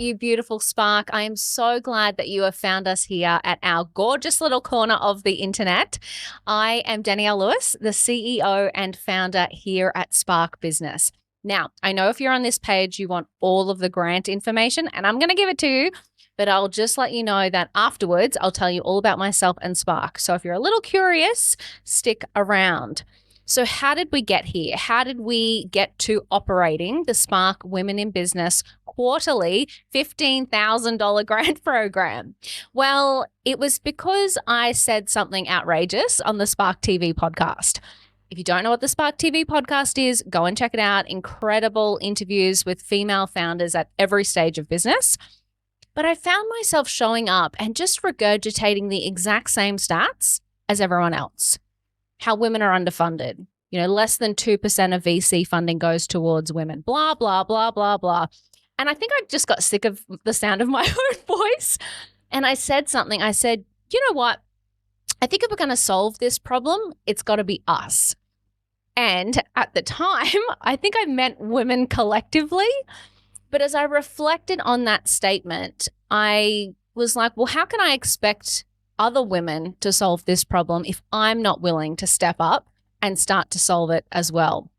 you beautiful Spark. I am so glad that you have found us here at our gorgeous little corner of the internet. I am Danielle Lewis, the CEO and founder here at Spark Business. Now, I know if you're on this page, you want all of the grant information, and I'm going to give it to you, but I'll just let you know that afterwards, I'll tell you all about myself and Spark. So if you're a little curious, stick around. So how did we get here? How did we get to operating the Spark Women in Business quarterly $15,000 grant program? Well, it was because I said something outrageous on the Spark TV podcast. If you don't know what the Spark TV podcast is, go and check it out. Incredible interviews with female founders at every stage of business. But I found myself showing up and just regurgitating the exact same stats as everyone else. How women are underfunded. Less than 2% of VC funding goes towards women. Blah, blah, blah, blah, blah. And I think I just got sick of the sound of my own voice. And I said something. I said, you know what? I think if we're going to solve this problem, it's got to be us. And at the time, I think I meant women collectively. But as I reflected on that statement, I was like, well, how can I expect other women to solve this problem if I'm not willing to step up and start to solve it as well?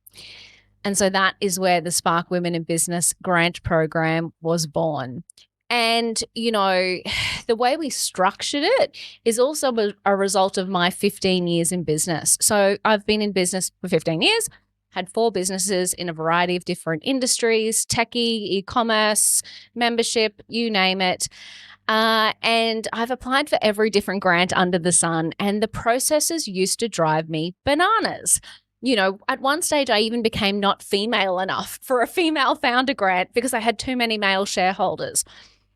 And so that is where the Spark Women in Business grant program was born. And, the way we structured it is also a result of my 15 years in business. So I've been in business for 15 years, had 4 businesses in a variety of different industries, techie, e-commerce, membership, you name it. And I've applied for every different grant under the sun, and the processes used to drive me bananas. At one stage, I even became not female enough for a female founder grant because I had too many male shareholders.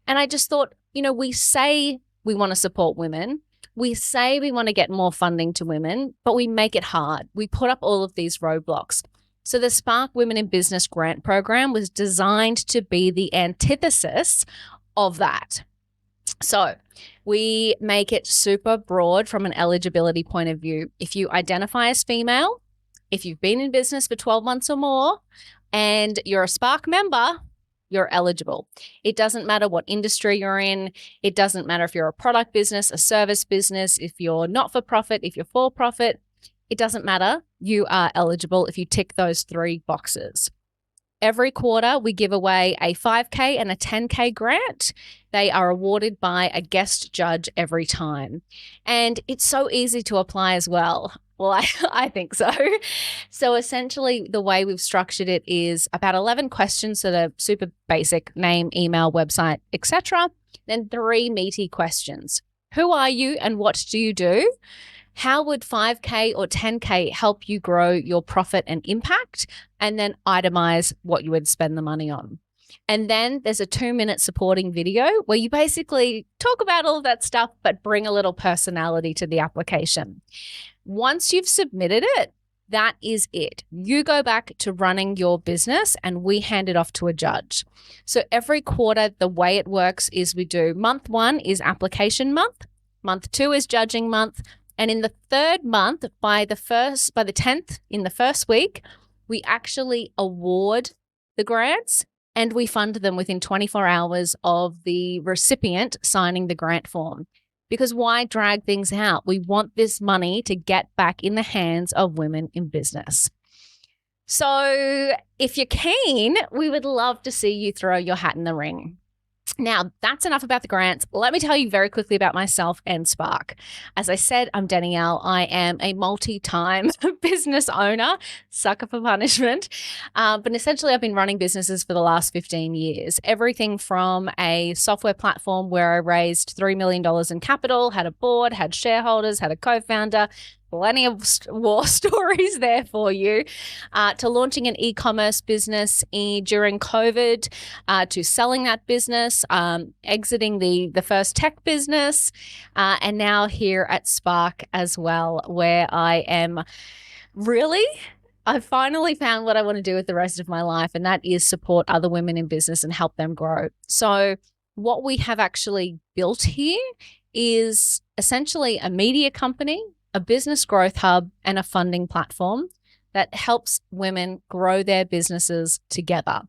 And I just thought, we say we want to support women. We say we want to get more funding to women, but we make it hard. We put up all of these roadblocks. So the Spark Women in Business grant program was designed to be the antithesis of that. So we make it super broad from an eligibility point of view. If you identify as female, if you've been in business for 12 months or more, and you're a Spark member, you're eligible. It doesn't matter what industry you're in. It doesn't matter if you're a product business, a service business, if you're not-for-profit, if you're for-profit. It doesn't matter. You are eligible if you tick those 3 boxes. Every quarter, we give away a 5K and a 10K grant. They are awarded by a guest judge every time. And it's so easy to apply as well. Well, I think so. So essentially, the way we've structured it is about 11 questions that are super basic: name, email, website, etc. Then 3 meaty questions. Who are you and what do you do? How would 5K or 10K help you grow your profit and impact? And then itemize what you would spend the money on. And then there's a 2-minute supporting video where you basically talk about all of that stuff, but bring a little personality to the application. Once you've submitted it, that is it. You go back to running your business and we hand it off to a judge. So every quarter, the way it works is we do month 1 is application month. Month 2 is judging month. And in the 3rd month, by the 10th, in the first week, we actually award the grants and we fund them within 24 hours of the recipient signing the grant form. Because why drag things out? We want this money to get back in the hands of women in business. So if you're keen, we would love to see you throw your hat in the ring. Now, that's enough about the grants. Let me tell you very quickly about myself and Spark. As I said, I'm Danielle. I am a multi-time business owner, sucker for punishment. But essentially, I've been running businesses for the last 15 years. Everything from a software platform where I raised $3 million in capital, had a board, had shareholders, had a co-founder, plenty of war stories there for you, to launching an e-commerce business during COVID, to selling that business, exiting the first tech business, and now here at Spark as well, where I finally found what I want to do with the rest of my life, and that is support other women in business and help them grow. So what we have actually built here is essentially a media company, a business growth hub, and a funding platform that helps women grow their businesses together.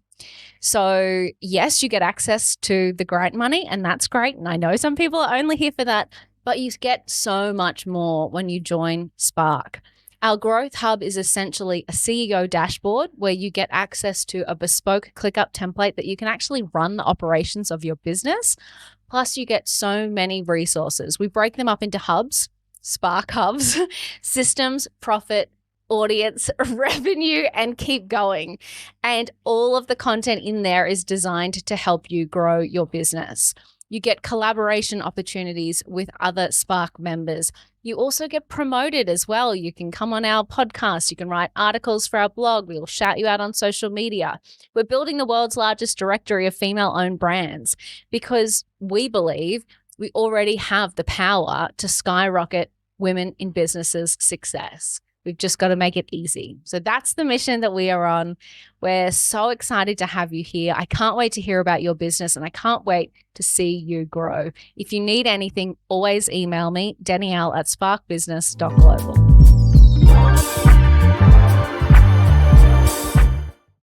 So yes, you get access to the grant money, and that's great. And I know some people are only here for that, but you get so much more when you join Spark. Our Growth Hub is essentially a CEO dashboard where you get access to a bespoke ClickUp template that you can actually run the operations of your business. Plus, you get so many resources. We break them up into hubs, Spark hubs, systems, profit, audience, revenue, and keep going. And all of the content in there is designed to help you grow your business. You get collaboration opportunities with other Spark members. You also get promoted as well. You can come on our podcast. You can write articles for our blog. We'll shout you out on social media. We're building the world's largest directory of female-owned brands because we believe we already have the power to skyrocket women in businesses' success. We've just got to make it easy. So that's the mission that we are on. We're so excited to have you here. I can't wait to hear about your business, and I can't wait to see you grow. If you need anything, always email me, Danielle at sparkbusiness.global.